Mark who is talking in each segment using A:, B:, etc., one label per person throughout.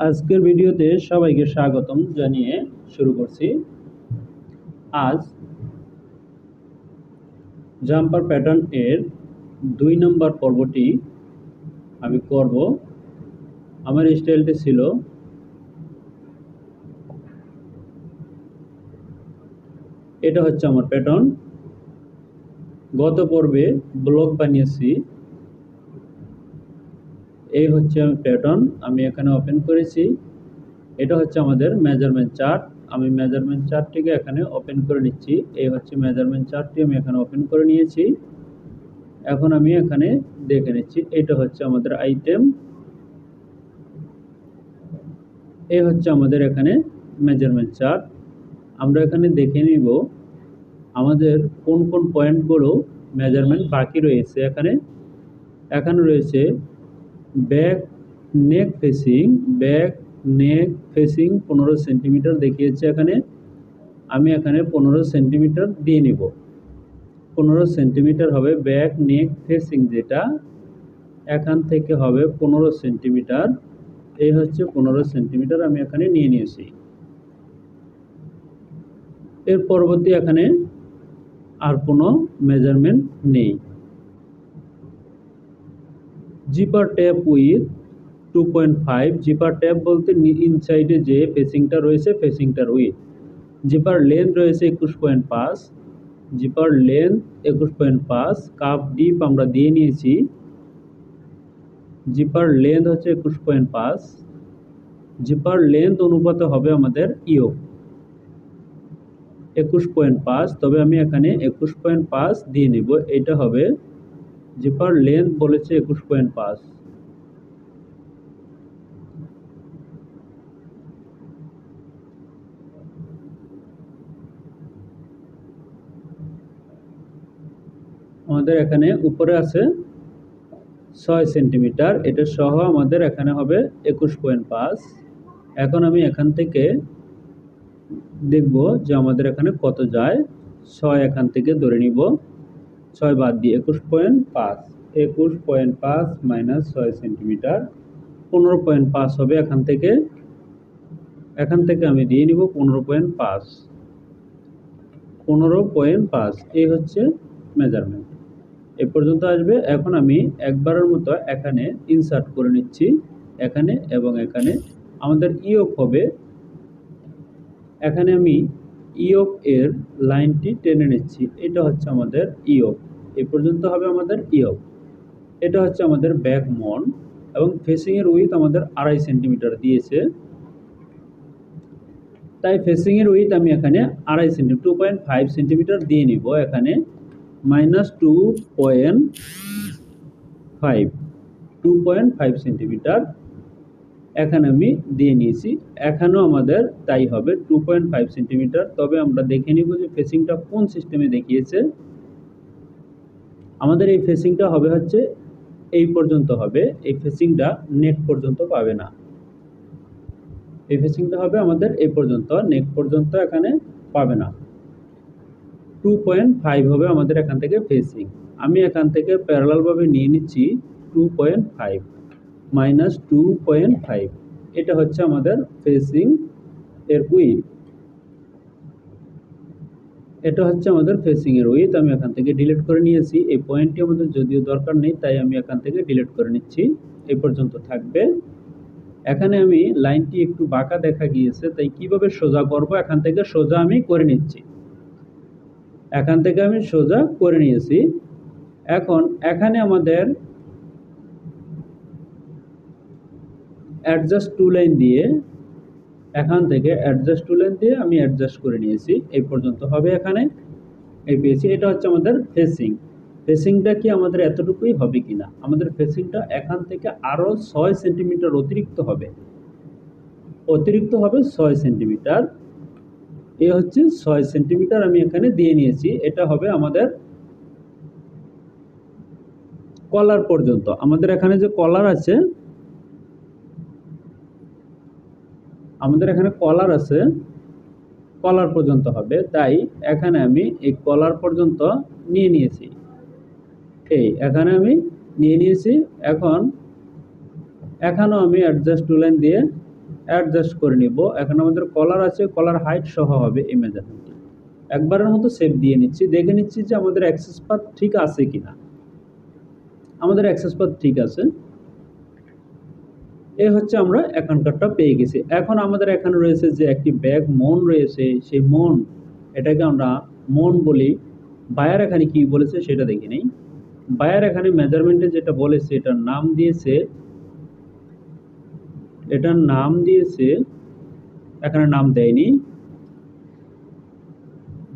A: আজকের ভিডিওতে সবাইকে স্বাগতম জানিয়ে শুরু করছি। আজ জাম্পার প্যাটার্ন এর 2 নম্বর পর্বটি আমি করব। আমার স্টাইলটি ছিল এটা হচ্ছে আমার প্যাটার্ন। গত পর্বে ব্লক বানিয়েছি, এই হচ্ছে প্যাটার্ন। আমি এখানে ওপেন করেছি। এটা হচ্ছে আমাদের মেজারমেন্ট চার্ট। আমি মেজারমেন্ট চার্টটিকে এখানে ওপেন করে নিচ্ছি। এই হচ্ছে মেজারমেন্ট চার্টটি আমি এখানে ওপেন করে নিয়েছি। এখন আমি এখানে দেখে নিচ্ছি, এটা হচ্ছে আমাদের আইটেম, এই হচ্ছে আমাদের এখানে মেজারমেন্ট চার্ট। আমরা এখানে দেখে নিব আমাদের কোন কোন পয়েন্টগুলো মেজারমেন্ট বাকি রয়েছে। এখানে রয়েছে ব্যাক নেক ফেসিং 15 সেন্টিমিটার দেখিয়েছে এখানে। আমি এখানে 15 সেন্টিমিটার দিয়ে নিব। 15 সেন্টিমিটার হবে ব্যাক নেক ফেসিং, যেটা এখান থেকে হবে 15 সেন্টিমিটার। এই হচ্ছে 15 সেন্টিমিটার আমি এখানে নিয়ে নিয়েছি। এর পরবর্তী এখানে আর কোনো মেজারমেন্ট নেই। Zipper tap with 2.5। Zipper tap বলতে ইনসাইডে যে ফেসিংটা রয়েছে ফেসিংটার উইথ। জিপার লেন্থ রয়েছে 21.5। Zipper length 21.5। কাপ ডিপ আমরা দিয়ে নিয়েছি। জিপার লেন্থ হচ্ছে 21.5। জিপার লেন্থ অনুপাতে হবে আমাদের ইয়োক 21.5। তবে আমি এখানে 21.5 দিয়ে নিব। এটা হবে জিপার লেন্থ বলেছে 21.5। আমাদের এখানে উপরে আছে 6 সেন্টিমিটার, এটা সহ আমাদের এখানে হবে 21.5। এখন আমি এখান থেকে দেখব যে আমাদের এখানে কত যায়। 6 এখান থেকে ধরে নিব, 6 বাদ দিয়ে 21.5। 21.5 মাইনাস 6 সেন্টিমিটার 15.5 হবে। এখান থেকে আমি দিয়ে নিব 15.5। 15.5 এই হচ্ছে মেজারমেন্ট। এ পর্যন্ত আসবে। এখন আমি একবারের মতো এখানে ইনসার্ট করে নিচ্ছি, এখানে এবং এখানে। আমাদের ইয়োক হবে, এখানে আমি ইয়োক এর লাইনটি টেনে নিচ্ছি। এটা হচ্ছে আমাদের ইয়োক। এ পর্যন্ত হবে আমাদের ইয়োক। এটা হচ্ছে আমাদের ব্যাক মন এবং ফেসিং এর উইথ আমাদের 2.5 সেন্টিমিটার দিয়েছে, তাই ফেসিং এর উইথ আমি এখানে 2.5 সেন্টিমিটার 2.5 সেন্টিমিটার দিয়ে নিব। এখানে মাইনাস 2.5 সেন্টিমিটার এখানে আমি দিয়ে নিয়েছি। এখানেও আমাদের তাই হবে 2.5 সেন্টিমিটার। তবে আমরা দেখে নিব যে ফেসিংটা কোন সিস্টেমে দেখিয়েছে। আমাদের এই ফেসিংটা হবে হচ্ছে এই পর্যন্ত হবে, এই ফেসিংটা নেক পর্যন্ত পাবে না। এই ফেসিংটা হবে আমাদের এই পর্যন্ত, নেক পর্যন্ত এখানে পাবে না। 2.5 হবে আমাদের এখান থেকে ফেসিং। আমি এখান থেকে প্যারালাল ভাবে নিয়ে নিচ্ছি 2.5 মাইনাস 2.5। এটা হচ্ছে আমাদের ফেসিং এর উইথ। এটা হচ্ছে আমাদের ফেসিং এর উইথ। আমি এখান থেকে ডিলিট করে নিয়েছি। এই পয়েন্টটি আমাদের যদিও দরকার নেই, তাই আমি এখান থেকে ডিলিট করে নিচ্ছি। এই পর্যন্ত থাকবে। এখানে আমি লাইনটি একটু বাঁকা দেখা গিয়েছে, তাই কিভাবে সোজা করব, এখান থেকে সোজা আমি করে নিচ্ছি। এখান থেকে আমি সোজা করে নিয়েছি। এখন এখানে আমাদের অ্যাডজাস্ট টু লাইন দিয়ে, এখান থেকে অ্যাডজাস্ট টু লাইন দিয়ে আমি অ্যাডজাস্ট করে নিয়েছি। এই পর্যন্ত হবে এখানে এই পেয়েছি। এটা হচ্ছে আমাদের ফেসিং। ফেসিংটা কি আমাদের এতটুকুই হবে কিনা, আমাদের ফেসিংটা এখান থেকে আরো 6 সেন্টিমিটার অতিরিক্ত হবে 6 সেন্টিমিটার। এ হচ্ছে 6 সেন্টিমিটার আমি এখানে দিয়ে নিয়েছি। এটা হবে আমাদের কলার পর্যন্ত। আমাদের এখানে যে কলার আছে, কলার পর্যন্ত হবে, তাই এখানে আমি এই কলার পর্যন্ত নিয়ে নিয়েছি। এখানে আমি নিয়ে নিয়েছি। এখন এখানেও আমি অ্যাডজাস্ট টু লাইন দিয়ে অ্যাডজাস্ট করে নিব। এখন আমাদের কলার আছে, কলার হাইট সহ হবে এই মেজারমেন্টটি। একবারের মতো সেভ দিয়ে নিচ্ছি, দেখে নিচ্ছি যে আমাদের অ্যাক্সেস পাথ ঠিক আছে কিনা। আমাদের অ্যাক্সেস পাথ ঠিক আছে। এই হচ্ছে আমরা এখানকারটা পেয়ে গেছি। এখন আমাদের এখানে রয়েছে যে একটি ব্যাগ মন রয়েছে, সেই মন, এটাকে আমরা মন বলি। বায়ার এখানে কি বলেছে সেটা দেখে নেই। বায়ার এখানে মেজারমেন্টে যেটা বলেছে এটার নাম দিয়েছে, এখানে নাম দেয়নি,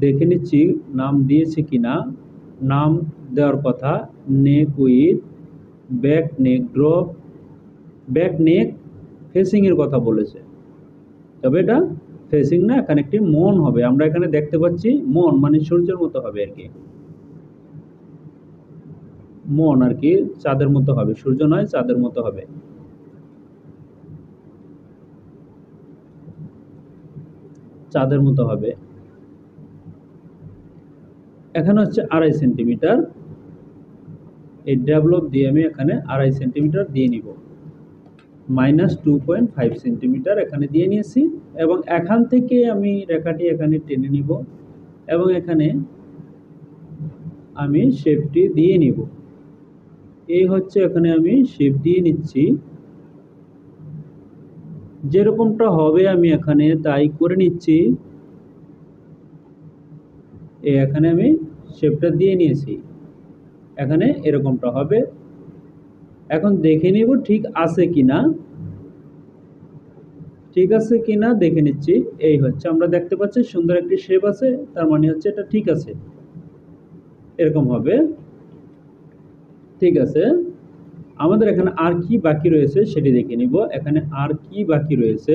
A: দেখে নিচ্ছি নাম দিয়েছে কিনা। নাম দেওয়ার কথা, neck with back neck drop, back neck facing এর কথা বলেছে, তবে এটা ফেসিং না, এখানে একটি মন হবে। আমরা এখানে দেখতে পাচ্ছি মন মানে সূর্যের মতো হবে আর কি, মন আর কি চাঁদের মতো হবে, সূর্য নয় চাঁদের মতো হবে। চাঁদের মতো হবে। এখানে হচ্ছে 2.5 সেন্টিমিটার, এই ডেভেলপ দিয়ে আমি এখানে 2.5 সেন্টিমিটার দিয়ে নিব। -2.5 সেন্টিমিটার এখানে দিয়ে নিয়েছি, এবং এখান থেকে আমি রেখাটি এখানে টেনে নিব এবং এখানে আমি শেপটি দিয়ে নিব। এই হচ্ছে এখানে আমি শেপ দিয়ে নিচ্ছি, যেরকমটা হবে আমি এখানে তাই করে নিচ্ছি। এখানে আমি শেপটা দিয়ে নিয়েছি, এখানে এরকমটা হবে। এখন দেখে নিব ঠিক আছে কিনা, ঠিক আছে কিনা দেখে নিচ্ছি। এই হচ্ছে আমরা দেখতে পাচ্ছি সুন্দর একটি শেপ আছে, তার মানে হচ্ছে এটা ঠিক আছে, এরকম হবে। ঠিক আছে, আমাদের এখানে আর কি বাকি রয়েছে সেটি দেখে নিব। এখানে আর কি বাকি রয়েছে,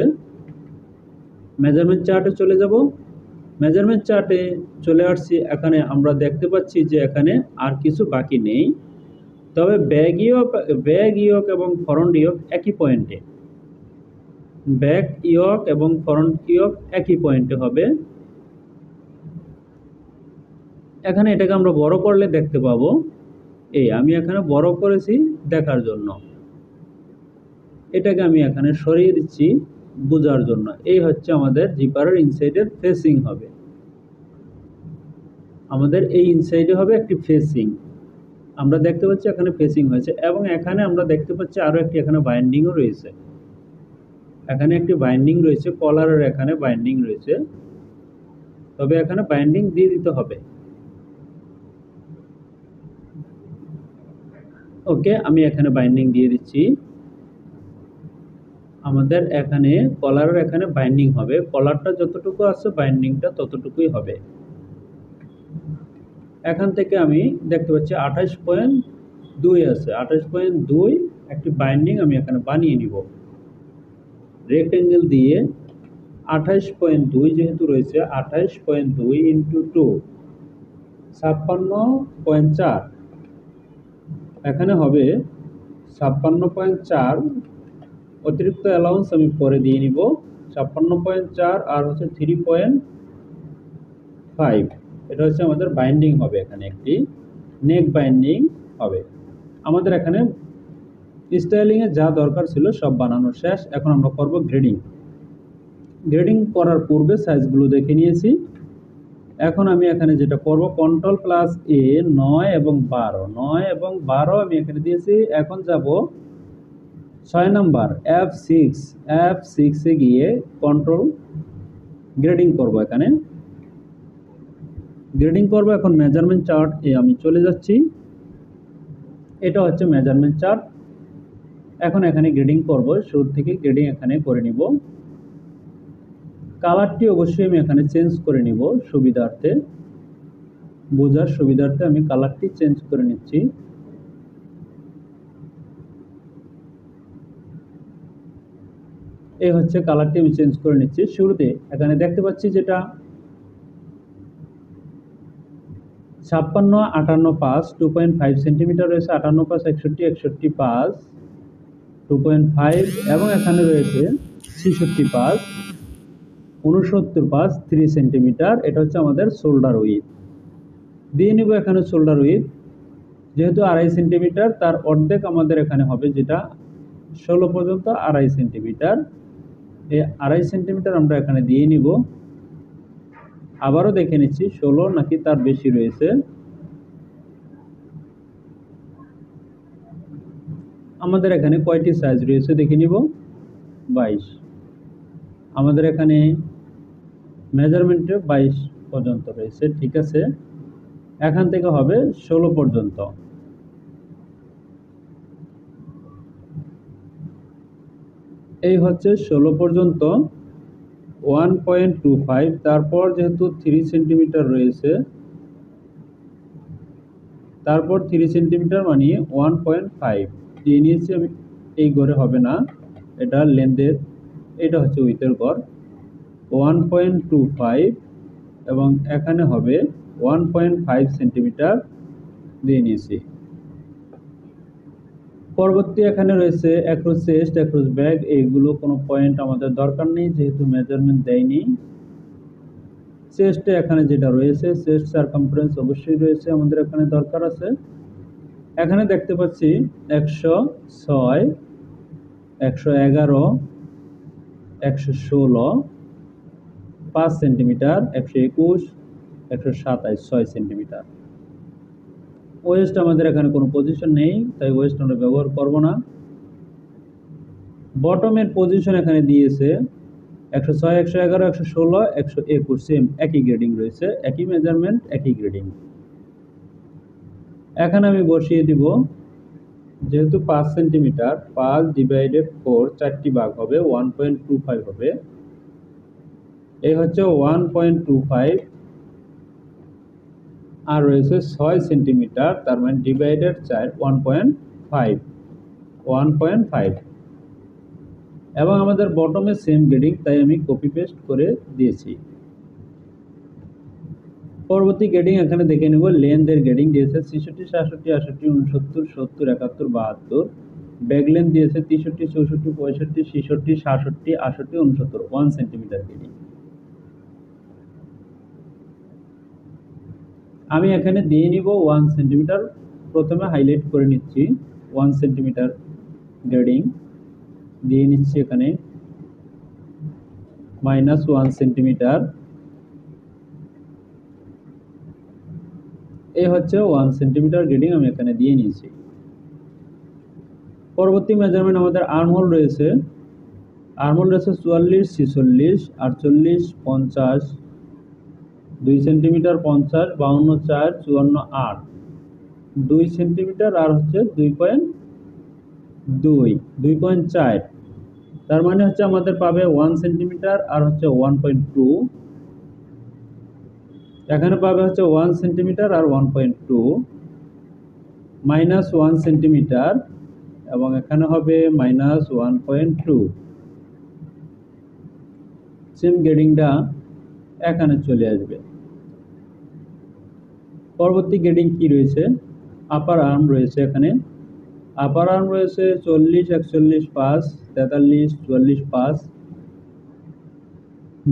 A: মেজারমেন্ট চার্টে চলে যাব। মেজারমেন্ট চার্টে চলে আসছি, এখানে আমরা দেখতে পাচ্ছি যে এখানে আর কিছু বাকি নেই, তবে ব্যাক ইয়ক এবং ফ্রন্ট ইয়ক একই পয়েন্টে, ব্যাক ইয়ক এবং ফ্রন্ট ইয়ক একই পয়েন্টে হবে। এখানে এটাকে আমরা বড় করলে দেখতে পাবো, আমি এখানে বড় করেছি দেখার জন্য, এটাকে আমি এখানে সরিয়ে দিচ্ছি বোঝার জন্য। এই হচ্ছে আমাদের জিপারের ইনসাইডের ফেসিং হবে, আমাদের এই ইনসাইডে হবে একটি ফেসিং। আমরা দেখতে পাচ্ছি এখানে ফেসিং হয়েছে, এবং এখানে আমরা দেখতে পাচ্ছি আরো একটি এখানে বাইন্ডিংও রয়েছে, এখানে একটি বাইন্ডিং রয়েছে, কলারের এখানে বাইন্ডিং রয়েছে, তবে এখানে বাইন্ডিং দিয়ে দিতে হবে। ওকে, আমি এখানে বাইন্ডিং দিয়ে দিচ্ছি। আমাদের এখানে কলারের এখানে বাইন্ডিং হবে, কলারটা যতটুকু আছে বাইন্ডিংটা ততটুকুই হবে। এখান থেকে আমি দেখতে পাচ্ছি 28.2 আছে, 28.2 একটি বাইন্ডিং আমি এখানে বানিয়ে নিব। রেক্টেঙ্গেল দিয়ে 28.2 যেহেতু রয়েছে, 28.2 ইন্টু 2 56.4, এখানে হবে 56.4। অতিরিক্ত অ্যালাউন্স আমি পরে দিয়ে নিব। 56.4 আর হচ্ছে 3.5, এটা হচ্ছে আমাদের বাইন্ডিং হবে, এখানে একটি নেক বাইন্ডিং হবে। আমাদের এখানে স্টাইলিংয়ে যা দরকার ছিল সব বানানো শেষ। এখন আমরা করব গ্রেডিং। গ্রেডিং করার পূর্বে সাইজগুলো দেখে নিয়েছি। এখন আমি এখানে যেটা করব, Ctrl+A 9 এবং 12 আমি এখানে দিয়েছি। এখন যাব 6 নাম্বার F6 এ গিয়ে কন্ট্রোল গ্রেডিং করব, এখানে গ্রেডিং করব। এখন মেজারমেন্ট চার্ট আমি চলে যাচ্ছি, এটা হচ্ছে মেজারমেন্ট চার্ট। এখন এখানে গ্রেডিং করব, শুরু থেকে গ্রেডিং এখানে করে নিব। কালারটি অবশ্যই আমি এখানে চেঞ্জ করে নিব, সুবিধার্থে, বোঝার সুবিধার্থে আমি কালারটি চেঞ্জ করে নিচ্ছি। এই হচ্ছে কালারটি আমি চেঞ্জ করে নিচ্ছি। শুরুতে এখানে দেখতে পাচ্ছি যেটা 56, 58, 5 2.5 সেন্টিমিটার রয়েছে, 58, 5 61, 61, 5 2.5, এবং এখানে রয়েছে 66, 5 69, 5 3 সেন্টিমিটার। এটা হচ্ছে আমাদের শোল্ডার উইথ দিয়ে নিব। এখানে শোল্ডার উইথ যেহেতু 2.5 সেন্টিমিটার, তার অর্ধেক আমাদের এখানে হবে, যেটা 16 পর্যন্ত 2.5 সেন্টিমিটার। এই 2.5 সেন্টিমিটার আমরা এখানে দিয়ে নিব। আবারও দেখে নিচ্ছি 16 নাকি তার বেশি রয়েছে। আমাদের এখানে কয়টি সাইজ রয়েছে দেখে নিব, 22। আমাদের এখানে মেজারমেন্টে 22 পর্যন্ত রয়েছে, ঠিক আছে। এখান থেকে হবে 16 পর্যন্ত। এই হচ্ছে 16 পর্যন্ত 1.25। তারপর যেহেতু 3 সেন্টিমিটার রয়েছে, তারপর 3 সেন্টিমিটার মানে 1.5 দিয়ে নিয়েছি আমি। এই গড়ে হবে না, এটা লেন্থের, এটা হচ্ছে উইথের গড় 1.25 এবং এখানে হবে 1.5 সেন্টিমিটার দিয়ে নিয়েছি। পরবর্তী এখানে রয়েছে অ্যাক্রস চেস্ট, অ্যাক্রস ব্যাক। এইগুলো কোনো পয়েন্ট আমাদের দরকার নেই যেহেতু মেজারমেন্ট দেয়নি। চেস্টে এখানে যেটা রয়েছে, চেস্ট সারকামফারেন্স অবশ্যই রয়েছে, আমাদের এখানে দরকার আছে। এখানে দেখতে পাচ্ছি 106, 111, 116, 5 সেন্টিমিটার, 121, 127, 6 সেন্টিমিটার। ওয়েস্ট আমাদের এখানে কোনো পজিশন নেই, তাই ওয়েস্ট আমরা ব্যবহার করব না। বটমের পজিশন এখানে দিয়েছে 106, 111, 116, 121, সেম একই গ্রেডিং রয়েছে, একই মেজারমেন্ট, একই গ্রেডিং। এখানে আমি বসিয়ে দিব, যেহেতু 5 সেন্টিমিটার, 5/4 চারটি ভাগ হবে, 1.25 হবে। এই হচ্ছে 1.25 আর রয়েছে 6 সেন্টিমিটার, তার মানে ডিভাইডেড 4, 1.5 এবং আমাদের বটমে সেম গ্রেডিং, তাই আমি কপি পেস্ট করে দিয়েছি। পরবর্তী গ্রেডিং এখানে দেখে নেব। লেন্থের গ্রেডিং দিয়েছে 66, 67, 68, 69, 70, 71, 72। ব্যাক লেন্থ দিয়েছে 63, 64, 65, 66, 67, 68, 69, 1 সেন্টিমিটার গ্রেডিং। আমি এখানে দিয়ে নিব 1 সেন্টিমিটার। প্রথমে হাইলাইট করে নিচ্ছি 1 সেন্টিমিটার গ্রেডিং দিয়ে নিচ্ছি। এখানে -1 সেন্টিমিটার। এই হচ্ছে 1 সেন্টিমিটার গ্রেডিং আমি এখানে দিয়ে নিয়েছি। পরবর্তী মেজারমেন্ট আমাদের আর্মহোল রয়েছে। আর্মহোল রয়েছে 44, 46, 48, 50, 2 সেন্টিমিটার, 50, 52, 4, 54, 8, 2 সেন্টিমিটার আর হচ্ছে 2.4। তার মানে হচ্ছে আমাদের পাবে 1 সেন্টিমিটার আর হচ্ছে 1.2। এখানে পাবে হচ্ছে 1 সেন্টিমিটার আর 1.2, -1 সেন্টিমিটার এবং এখানে হবে -1.2। সেম গ্রেডিংটা এখানে চলে আসবে। পরবর্তী গ্রেডিং কি রয়েছে, আপার আর্ম রয়েছে। এখানে আপার আর্ম রয়েছে 40, 41, 5, 43, 44, 5,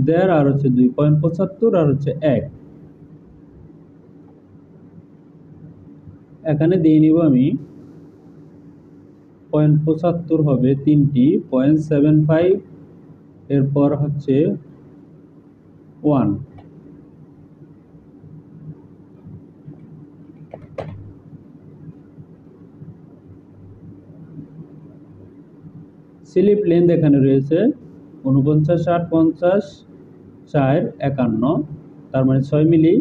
A: দেড় আর হচ্ছে 2.75 আর হচ্ছে 1। এখানে দিয়ে নিব আমি 0.75 হবে 3টি, 0.75 এরপর হচ্ছে 1। স্লিপ লেন্থ এখানে রয়েছে 49, 60, 50, 4, 51, তার মানে 6 মিলি,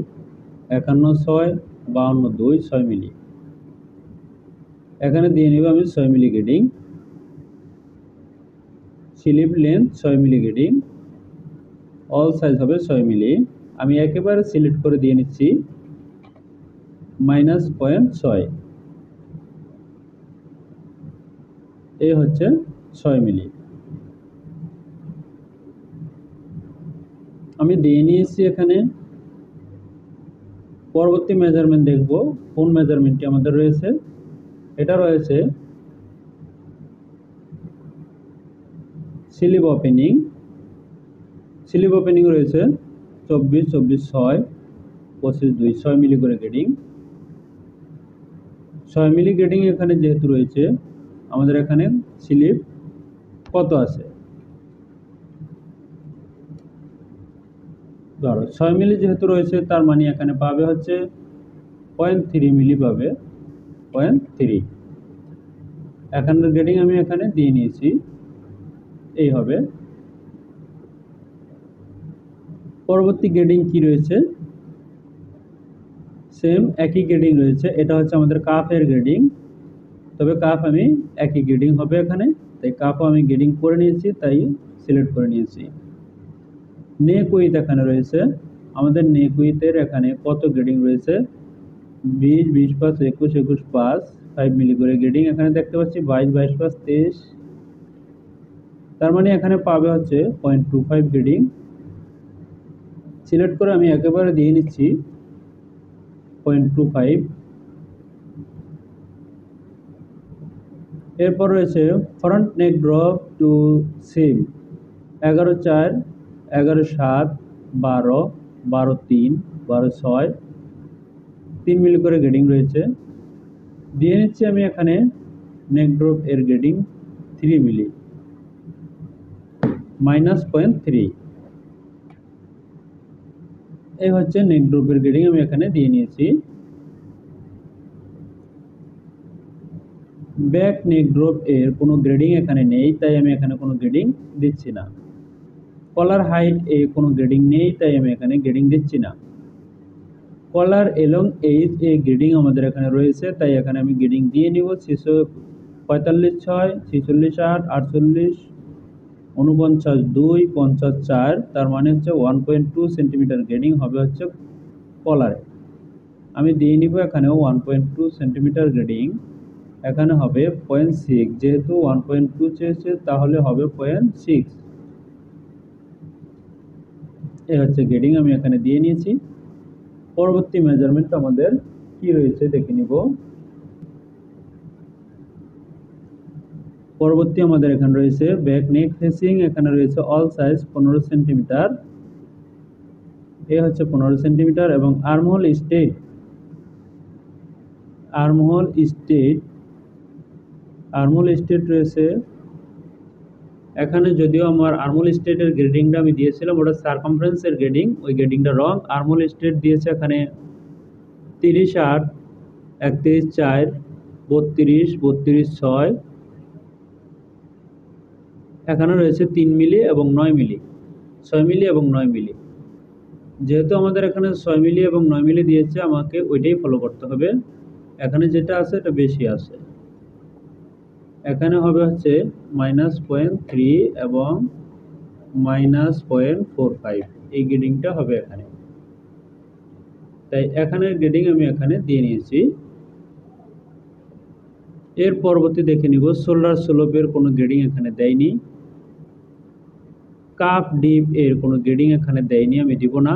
A: 51, 6, 52, 2, 6 মিলি। এখানে দিয়ে নিব আমি 6 মিলি গ্রেডিং। স্লিপ লেন্থ 6 মিলি গ্রেডিং, অল সাইজ হবে 6 মিলি। আমি একেবারে সিলেক্ট করে দিয়ে নিচ্ছি -0.6। এই হচ্ছে 6 মিলি। আমি দিয়ে নিয়েছি এখানে। পরবর্তী মেজারমেন্ট দেখব কোন মেজারমেন্টটি আমাদের রয়েছে। এটা রয়েছে স্লিপ ওপেনিং। স্লিপ ওপেনিং রয়েছে 24, 24, 6, 25, 2, 6 মিলি করে গ্রেডিং। 6 মিলি গ্রেডিং এখানে যেহেতু রয়েছে, আমাদের এখানে স্লিপ কত আছে ধরো 6 মিলি যেহেতু রয়েছে তার মানে এখানে পাবে হচ্ছে 0.3 মিলি পাবে, 0.3। এখানের গ্রেডিং আমি এখানে দিয়ে নিয়েছি, এই হবে। পরবর্তী গ্রেডিং কি রয়েছে, সেম একই গ্রেডিং রয়েছে, এটা হচ্ছে আমাদের কাপের গ্রেডিং, তবে কাপ আমি একই গ্রেডিং হবে এখানে, তাই কাপও আমি গ্রেডিং করে নিয়েছি, তাই সিলেক্ট করে নিয়েছি। নেক উইথ এখানে রয়েছে, আমাদের নেক উইথের এখানে কত গ্রেডিং রয়েছে, 20, 20 পাস 21, 21 পাস 5 মিলি করে গ্রেডিং এখানে দেখতে পাচ্ছি, 22, 22 পাস 23, তার মানে এখানে পাবে হচ্ছে 0.25 গ্রেডিং। সিলেক্ট করে আমি একেবারে দিয়ে নিচ্ছি 0.25। এরপর রয়েছে ফ্রন্ট নেক ড্রপ টু সিম, 11/4, 11/7, 12, 12/3, 12/6, 3 মিলি করে গ্রেডিং রয়েছে। দিয়ে নিচ্ছি আমি এখানে নেক ড্রপ এর গ্রেডিং 3 মিলি, -0.3। এই হচ্ছে নেক ড্রপের গ্রেডিং আমি এখানে দিয়ে নিয়েছি। ব্যাক নেক ড্রপ এর কোনো গ্রেডিং এখানে নেই, তাই আমি এখানে কোনো গ্রেডিং দিচ্ছি না। কলার হাইট এ কোনো গ্রেডিং নেই, তাই আমি এখানে গ্রেডিং দিচ্ছি না। কলার এলং এইজ এ গ্রেডিং আমাদের এখানে রয়েছে, তাই এখানে আমি গ্রেডিং দিয়ে নিব 45/6, 46/8, 48, 49/2, 50/4, তার মানে হচ্ছে 1.2 সেন্টিমিটার গ্রেডিং হবে হচ্ছে কলারে। আমি দিয়ে নিব এখানেও 1.2 সেন্টিমিটার গ্রেডিং, এখানে হবে 0.6, যেহেতু 1.2 চেয়েছে তাহলে হবে 0.6। এই হচ্ছে গ্রেডিং আমি এখানে দিয়ে নিয়েছি। পরবর্তী মেজারমেন্ট আমাদের কি রয়েছে দেখে নিব। পরবর্তী আমাদের এখানে রয়েছে ব্যাক নেক ফেসিং, এখানে রয়েছে অল সাইজ 15 সেন্টিমিটার, এ হচ্ছে 15 সেন্টিমিটার। এবং armhole state, armhole state, armhole state রয়েছে এখানে, যদিও আমার আর্মহোল স্টেটের গ্রেডিংটা আমি দিয়েছিলাম ওটা সারকামফারেন্সের গ্রেডিং, ওই গ্রেডিংটা রং। আর্মহোল স্টেট দিয়েছে এখানে 30/8, 31/4, 32, 32/6, এখানে রয়েছে 3 মিলি এবং 9 মিলি, 6 মিলি এবং 9 মিলি। যেহেতু আমাদের এখানে 6 মিলি এবং 9 মিলি দিয়েছে, আমাকে ওইটাই ফলো করতে হবে। এখানে যেটা আছে এটা বেশি আছে, এখানে হবে হচ্ছে -0.3 এবং -0.45, এই গ্রেডিংটা হবে এখানে, তাই এখানের গ্রেডিং আমি এখানে দিয়ে নিয়েছি। এর পরবর্তী দেখে নিব শোল্ডার স্লোপের কোনো গ্রেডিং এখানে দেয়নি, কাপ ডিপ এর কোনো গ্রেডিং এখানে দেয়নি, আমি দিব না।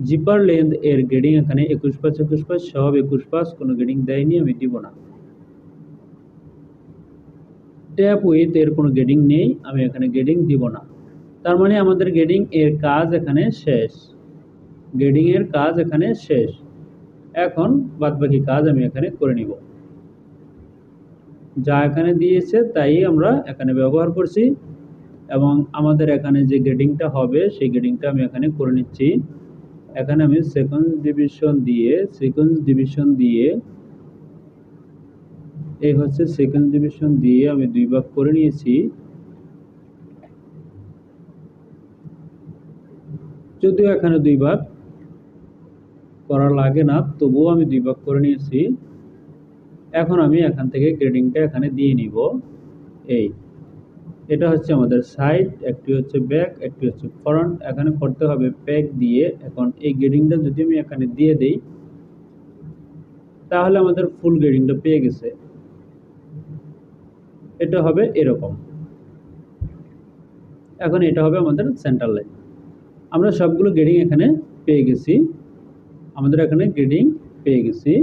A: জিপার লেন্থ এর গ্রেডিং এখানে 21 পাস 21 পাস সব 21 পাস, কোনো গ্রেডিং দেয়নি, আমি দিব না। ট্যাপ উইথ এর কোনো গ্রেডিং নেই, আমি এখানে গ্রেডিং দিব না। তার মানে আমাদের গ্রেডিং এর কাজ এখানে শেষ, গ্রেডিং এর কাজ এখানে শেষ। এখন বাদবাকি কাজ আমি এখানে করে নিব। যা এখানে দিয়েছে তাই আমরা এখানে ব্যবহার করছি, এবং আমাদের এখানে যে গ্রেডিংটা হবে সেই গ্রেডিংটা আমি এখানে করে নিচ্ছি। এখানে আমি সিকোয়েন্স ডিভিশন দিয়ে এই হচ্ছে সিকোয়েন্স ডিভিশন দিয়ে আমি 2 ভাগ করে নিয়েছি। যদিও এখানে 2 ভাগ করা লাগে না, তবুও আমি 2 ভাগ করে নিয়েছি। এখন আমি এখান থেকে গ্রেডিংটা এখানে দিয়ে নিব। এটা হচ্ছে আমাদের সাইড, একটি হচ্ছে ব্যাক, একটি হচ্ছে ফ্রন্ট, এখানে করতে হবে প্যাক দিয়ে। এখন এই গ্রেডিংটা যদি আমি এখানে দিয়ে দেই তাহলে আমাদের ফুল গ্রেডিংটা পেয়ে গেছে। এটা হবে এরকম। এখন এটা হবে আমাদের সেন্টার লাইন। আমরা সবগুলো গ্রেডিং এখানে পেয়ে গেছি, আমাদের এখানে গ্রেডিং পেয়ে গেছি।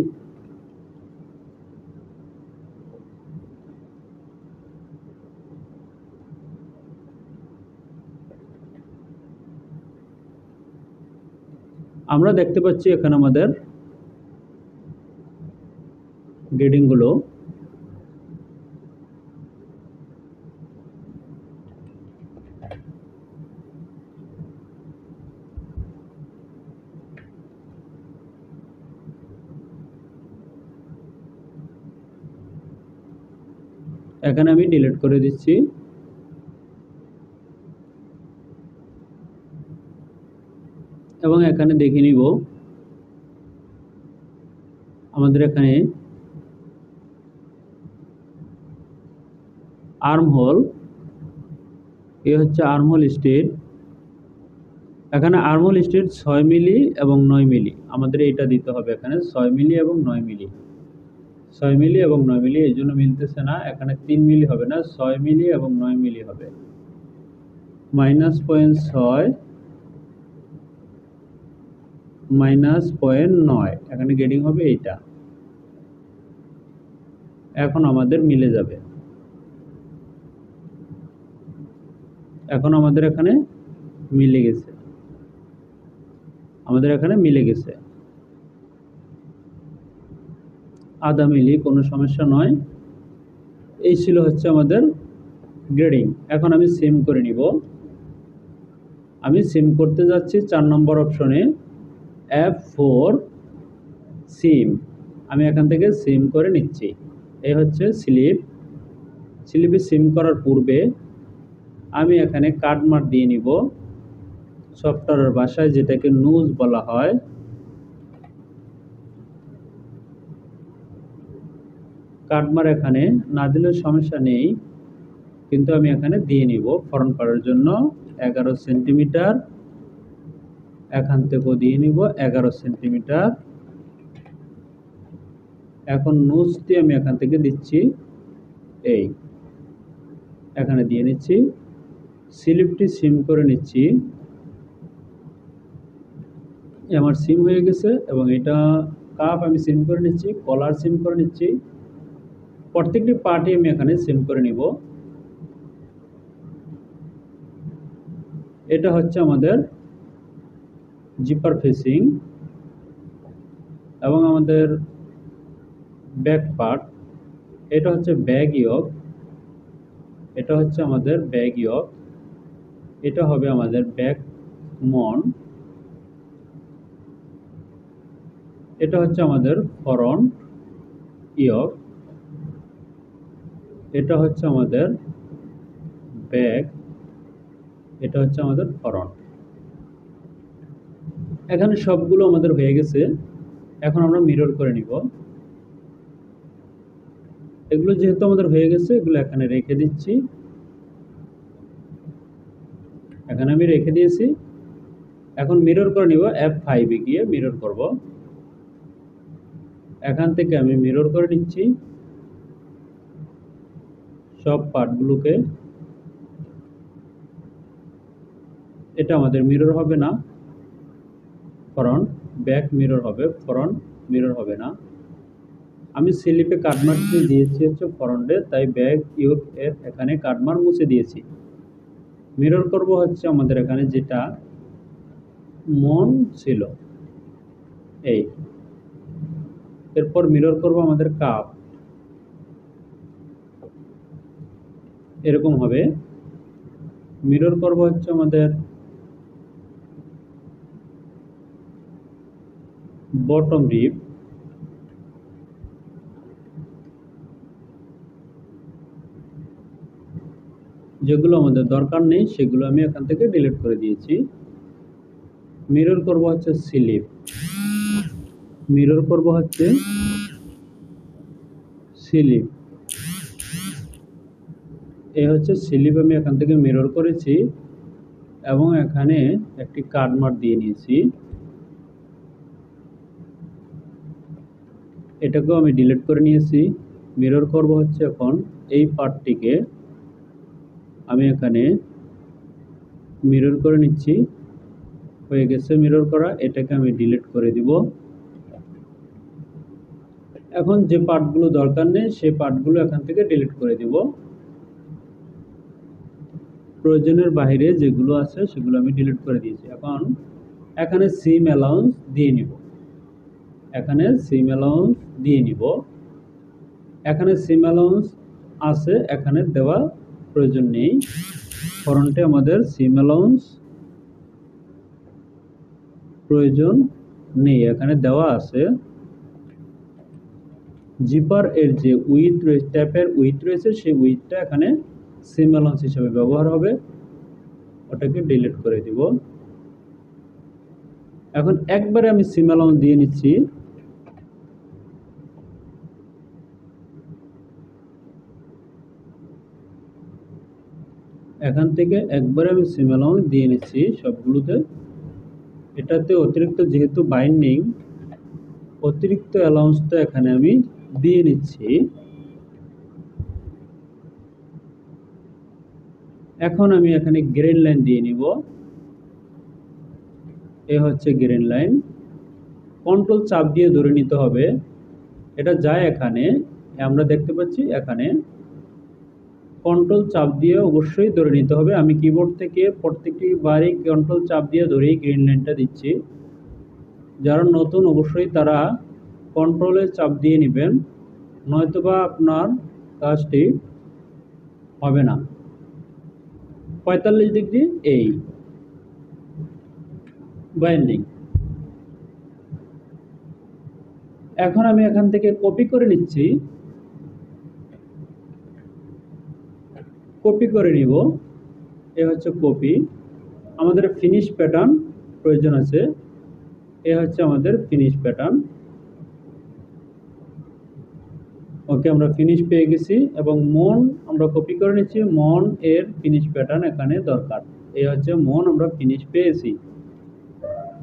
A: আমরা দেখতে পাচ্ছি এখানে আমাদের গ্রেডিংগুলো। এখানে আমি ডিলিট করে দিচ্ছি। এবং এখানে দেখে নিব আমাদের এখানে আর্ম হোল, এ হচ্ছে আর্ম হোল স্টেট। এখানে আর্ম হোল স্টেট 6 মিলি এবং 9 মিলি, আমাদের এটা দিতে হবে। এখানে 6 মিলি এবং 9 মিলি, 6 মিলি এবং 9 মিলি, এই জন্য মিলতেছে না। এখানে 3 মিলি হবে না, 6 মিলি এবং 9 মিলি হবে। -.6 -.9, এখানে গ্রেডিং হবে এইটা। এখন আমাদের মিলে যাবে। এখন আমাদের এখানে মিলে গেছে, আমাদের এখানে মিলে গেছে। আধা মিলি, কোনো সমস্যা নয়। এই ছিল হচ্ছে আমাদের গ্রেডিং। এখন আমি সিম করে নিব। আমি সিম করতে যাচ্ছি 4 নম্বর অপশনে, F4 সিম। আমি এখান থেকে সিম করে নিচ্ছি। এই হচ্ছে স্লিপ। স্লিপে সিম করার পূর্বে আমি এখানে কাটমার্ক দিয়ে নিব, সফটওয়্যারের ভাষায় যেটাকে নুজ বলা হয়। কাটমার্ক এখানে না দিলে সমস্যা নেই, কিন্তু আমি এখানে দিয়ে নিব ফরন পাড়ের জন্য 11 সেন্টিমিটার। এখান থেকেও দিয়ে নিব 11 সেন্টিমিটার। এখন নুজটি আমি এখান থেকে দিচ্ছি, এই এখানে দিয়ে নিচ্ছি। স্লিপটি সিম করে নিচ্ছি। আমার সিম হয়ে গেছে। এবং এটা কাপ আমি সিম করে নিচ্ছি, কলার সিম করে নিচ্ছি। প্রত্যেকটি পার্টই আমি এখানে সিম করে নিব। এটা হচ্ছে আমাদের জিপার ফেসিং এবং আমাদের ব্যাক পার্ট। এটা হচ্ছে ব্যাক ইয়ক, এটা হচ্ছে আমাদের ব্যাক ইয়ক। এটা হবে আমাদের ব্যাক মন। এটা হচ্ছে আমাদের ফরন্ট ইয়ক। এটা হচ্ছে আমাদের ব্যাক, এটা হচ্ছে আমাদের ফরন্ট। এখানে সবগুলো আমাদের হয়ে গেছে। এখন আমরা মিরর করে নিব। এগুলো যেহেতু আমাদের হয়ে গেছে, এগুলো এখানে রেখে দিচ্ছি। এখানে আমি রেখে দিয়েছি। এখন মিরর করে নিব, F5 এ গিয়ে মিরর করব। এখান থেকে আমি মিরর করে নিচ্ছি সব পার্টগুলোকে। এটা আমাদের মিরর হবে না, ফরন্ট ব্যাক মিরর হবে, ফরন্ট মিরর হবে না। আমি স্লিপে কাটমার্ক দিয়েছি হচ্ছে ফরন্টে, তাই ব্যাক ইয়ক এর এখানে কাটমার্ক মুছে দিয়েছি। মিরর করব হচ্ছে আমাদের এখানে যেটা মন ছিল, এই। এরপর মিরর করব আমাদের কাপ, এরকম হবে। মিরর করব হচ্ছে আমাদের বটম রিব, যেগুলো আমাদের দরকার নেই সেগুলো আমি এখান থেকে ডিলিট করে দিয়েছি। মিরর করব হচ্ছে স্লিপ, মিরর করব হচ্ছে স্লিপ। এই হচ্ছে স্লিপ, আমি এখান থেকে মিরর করেছি এবং এখানে একটি কাটমার্ক দিয়ে নিয়েছি। এটাকেও আমি ডিলিট করে নিয়েছি। মিরর করব হচ্ছে এখন এই পার্টটিকে আমি এখানে মিরর করে নিচ্ছি। হয়ে গেছে মিরর করা, এটাকে আমি ডিলিট করে দিব। এখন যে পার্টগুলো দরকার নেই সেই পার্টগুলো এখান থেকে ডিলিট করে দিব। প্রয়োজনের বাইরে যেগুলো আছে সেগুলো আমি ডিলিট করে দিয়েছি। এখন এখানে সিম অ্যালাউন্স দিয়ে নিব, এখানে সিম অ্যালাউন্স দিয়ে নিব। এখানে সিম অ্যালাউন্স আছে, এখানে দেওয়া প্রয়োজন নেই। ফরন্টে আমাদের সিম অ্যালাউন্স প্রয়োজন নেই, এখানে দেওয়া আছে। জিপার এর যে উইথ রয়েছে, ট্যাপের উইথ রয়েছে, সেই উইথটা এখানে সিম অ্যালাউন্স হিসেবে ব্যবহার হবে, ওটাকে ডিলিট করে দিব। এখন একবারে আমি সিম অ্যালাউন্স দিয়ে নিচ্ছি। এখান থেকে একবারে আমি সিম অ্যালাউন্স দিয়ে নিচ্ছি সবগুলোতে। এটাতে অতিরিক্ত যেহেতু বাইন্ডিং, অতিরিক্ত অ্যালাউন্সটা এখানে আমি দিয়ে নিচ্ছি। এখন আমি এখানে গ্রিন লাইন দিয়ে নিব। এ হচ্ছে গ্রিন লাইন, কন্ট্রোল চাপ দিয়ে ধরে নিতে হবে। এটা যায় এখানে, আমরা দেখতে পাচ্ছি এখানে কন্ট্রোল চাপ দিয়ে অবশ্যই ধরে নিতে হবে। আমি কিবোর্ড থেকে প্রত্যেকটি বারই কন্ট্রোল চাপ দিয়ে ধরেই গ্রিন লাইনটা দিচ্ছি। যারা নতুন অবশ্যই তারা কন্ট্রোলে চাপ দিয়ে নেবেন, নয়তোবা আপনার কাজটি হবে না। 45 ডিগ্রি এই বাইন্ডিং। এখন আমি এখান থেকে কপি করে নিচ্ছি, কপি করে নিব। এ হচ্ছে কপি। আমাদের ফিনিশ প্যাটার্ন প্রয়োজন আছে, এ হচ্ছে আমাদের ফিনিশ প্যাটার্ন। ওকে, আমরা ফিনিশ পেয়ে গেছি এবং মন আমরা কপি করে নিচ্ছি। মন এর ফিনিশ প্যাটার্ন এখানে দরকার। এই হচ্ছে মন, আমরা ফিনিশ পেয়েছি।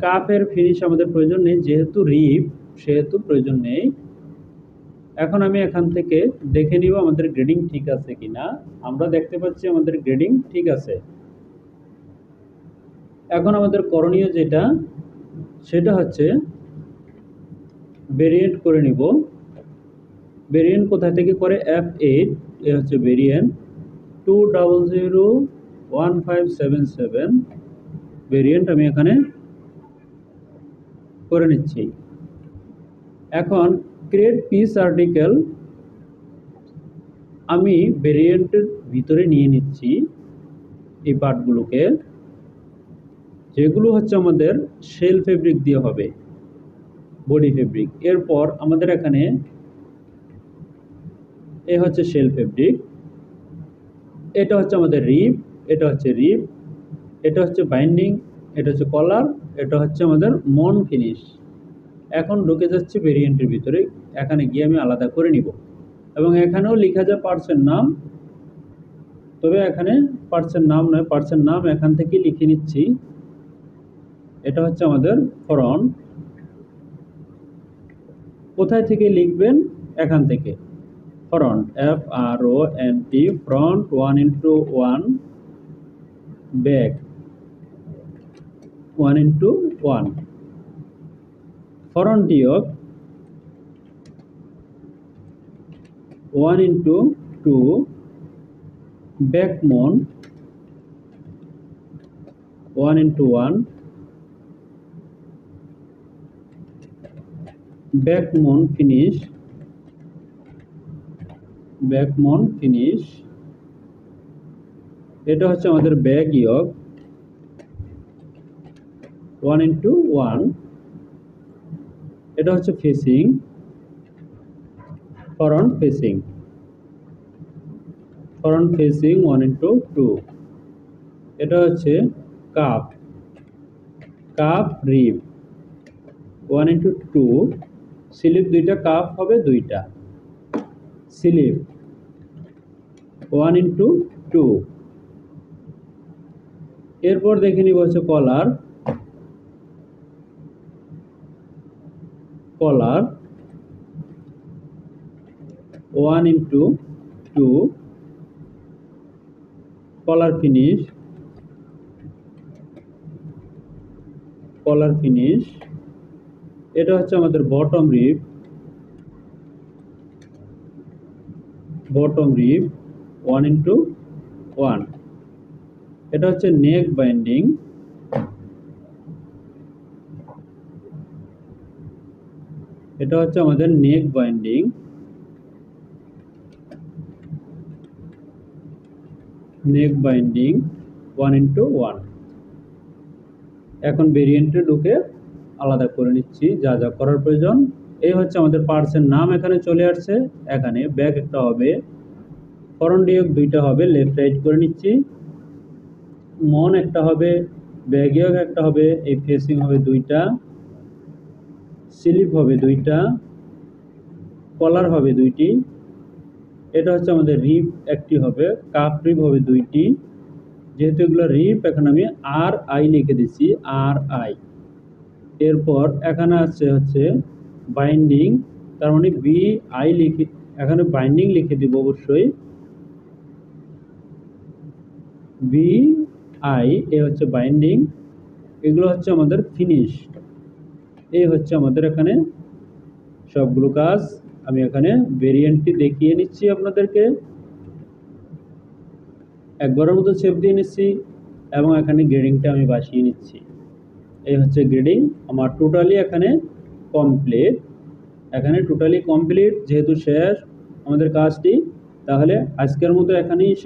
A: কাপের ফিনিশ আমাদের প্রয়োজন নেই, যেহেতু রিপ সেহেতু প্রয়োজন নেই। এখন আমি এখান থেকে দেখে নিব আমাদের গ্রেডিং ঠিক আছে কিনা। আমরা দেখতে পাচ্ছি আমাদের গ্রেডিং ঠিক আছে। এখন আমাদের করণীয় যেটা, সেটা হচ্ছে ভেরিয়েন্ট করে নিব। ভেরিয়েন্ট কোথা থেকে করে? F8, এ হচ্ছে ভেরিয়েন্ট 2001577 ভেরিয়েন্ট আমি এখানে করে নিচ্ছি। এখন ক্রিয়েট পিস আর্টিকেল আমি ভেরিয়েন্টের ভিতরে নিয়ে নিচ্ছি এই পার্টগুলোকে, যেগুলো হচ্ছে আমাদের শেল ফেব্রিক দিয়ে হবে, বডি ফেব্রিক। এরপর আমাদের এখানে এ হচ্ছে শেল ফেব্রিক, এটা হচ্ছে আমাদের রিপ, এটা হচ্ছে রিপ, এটা হচ্ছে বাইন্ডিং, এটা হচ্ছে কলার, এটা হচ্ছে আমাদের মন ফিনিশ। এখন ঢুকে যাচ্ছে ভেরিয়েন্টের ভিতরে, এখানে গিয়ে আমি আলাদা করে নিব এবং এখানেও লেখা যায় পার্টসের নাম, তবে এখানে পার্টসের নাম নয়, পার্টসের নাম এখান থেকে লিখে নিচ্ছি। এটা হচ্ছে আমাদের ফ্রন্ট। কোথায় থেকে লিখবেন? এখান থেকে front, FRONT, front 1:1, back 1:1, front yoke 1:2, back মন 1:1, ব্যাক মন ফিনিশ, ব্যাক মন ফিনিশ। এটা হচ্ছে আমাদের ব্যাক ইয়ক 1:1, এটা হচ্ছে facing, front facing, front facing 1:2। এটা হচ্ছে কাপ, কাপ রিপ 1:2, স্লিপ দুইটা, কাপ হবে দুইটা, স্লিপ 1:2। এরপর দেখে নিব হচ্ছে কলার, কলার 1:2, কলার ফিনিশ, কলার ফিনিশ। এটা হচ্ছে আমাদের বটম রিপ, বটম রিপ 1:1। এটা হচ্ছে নেক বাইন্ডিং, এটা হচ্ছে আমাদের নেক বাইন্ডিং, নেক বাইন্ডিং 1:1। এখন ভেরিয়েন্টে ঢুকে আলাদা করে নিচ্ছি যা যা করার প্রয়োজন। এই হচ্ছে আমাদের পার্টসের নাম এখানে চলে আসছে। এখানে ব্যাক একটা হবে, ফরন্ট ডিয়োগ দুইটা হবে, লেফট রাইট করে নিচ্ছি। মন একটা হবে, ব্যাগিয়ক একটা হবে, এই ফেসিং হবে দুইটা, স্লিপ হবে দুইটা, কলার হবে দুইটি। এটা হচ্ছে আমাদের রিপ একটি হবে, কাপ রিপ হবে দুইটি। যেহেতু এগুলো রিপ, এখন আমি আর আই লিখে দিচ্ছি, আর আই। এরপর এখানে আছে হচ্ছে বাইন্ডিং, তার মানে বি আই লিখে, এখানে বাইন্ডিং লিখে দিব অবশ্যই, বি আই, এ হচ্ছে বাইন্ডিং। এগুলো হচ্ছে আমাদের ফিনিশ। এই হচ্ছে আমাদের এখানে সবগুলো কাজ। আমি এখানে ভেরিয়েন্টটি দেখিয়ে নিচ্ছি আপনাদেরকে। একবারের মতো শেপ দিয়ে নিচ্ছি এবং এখানে গ্রেডিংটা আমি বাসিয়ে নিচ্ছি। এই হচ্ছে গ্রেডিং আমার টোটালি এখানে কমপ্লিট। এখানে টোটালি কমপ্লিট, যেহেতু শেষ আমাদের কাজটি, তাহলে আজকের মতো এখানেই শেষ।